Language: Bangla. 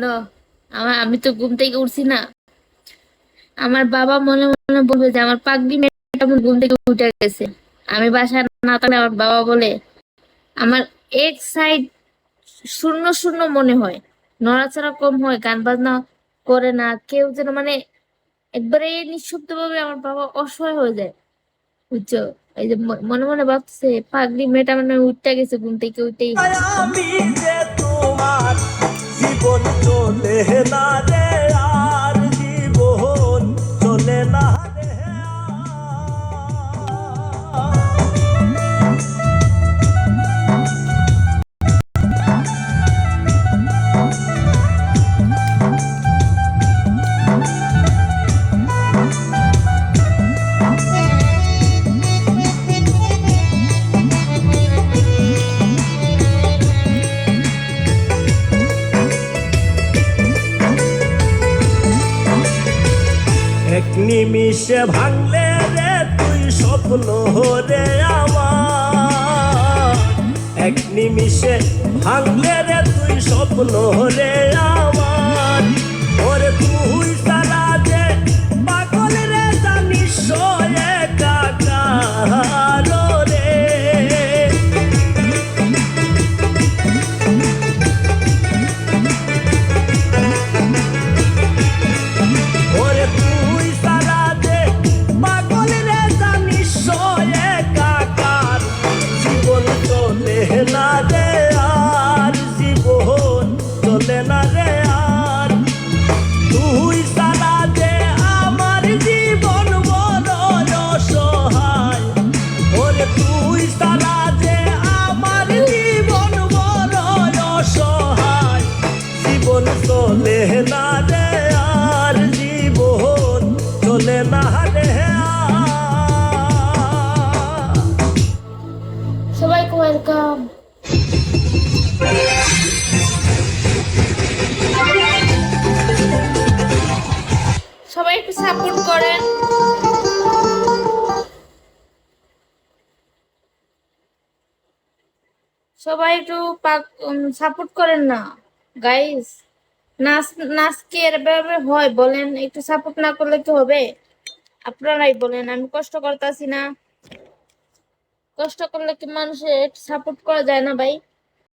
জানো, আমি তো ঘুম থেকে উঠছি না, আমার বাবা মনে মনে বলবে যে আমার পাগলি মেয়েটা মনে হয় ঘুম থেকে উঠে গেছে। আমি বাসায় না থাকলে আমার বাবা বলে আমার এক সাইড শূন্য শূন্য মনে হয়, নড়াচড়া কম হয়, গান বাজনা করে না কেউ, যেন মানে একবারে নিঃশব্দ ভাবে আমার বাবা অসহায় হয়ে যায়, বুঝছো? এই যে মনে মনে ভাবছে পাগলি মেয়েটা মানে উঠতে গেছে ঘুম থেকে, উঠেই গেছে। আমি যে তোমার জীবন চলে না রে, আর জীবন চলে না রে। এক নিমিষে ভাঙলে রে তুই স্বপ্ন রে আমার, এক নিমিষে ভাঙলে রে তুই স্বপ্ন রে আমার। ওরে তুই সারা যে পাগল রে জানিস একাকার রে। ওরে তুই সারা যে পাগল রে জানিস একাকার, জীবন চলে না রে আর, জীবন চলে না রে আর। তুই সারা যে আমার জীবন বড় অসহায়, ওরে তুই সারা যে আমার জীবন বড় অসহায়। জীবন চলে না রে আর, জীবন চলে না রে আর। সবাইকে ওয়েলকাম। সবাই একটু সাপোর্ট করেন। সবাই একটু সাপোর্ট করেন না গাইস। নাচ নাচ কি এভাবে হয় বলেন? একটু সাপোর্ট না করলে কি হবে? আপনারাই বলেন, আমি কষ্ট করতেছি না? কষ্ট করলে কি মানুষের একটু সাপোর্ট করা যায় না ভাই?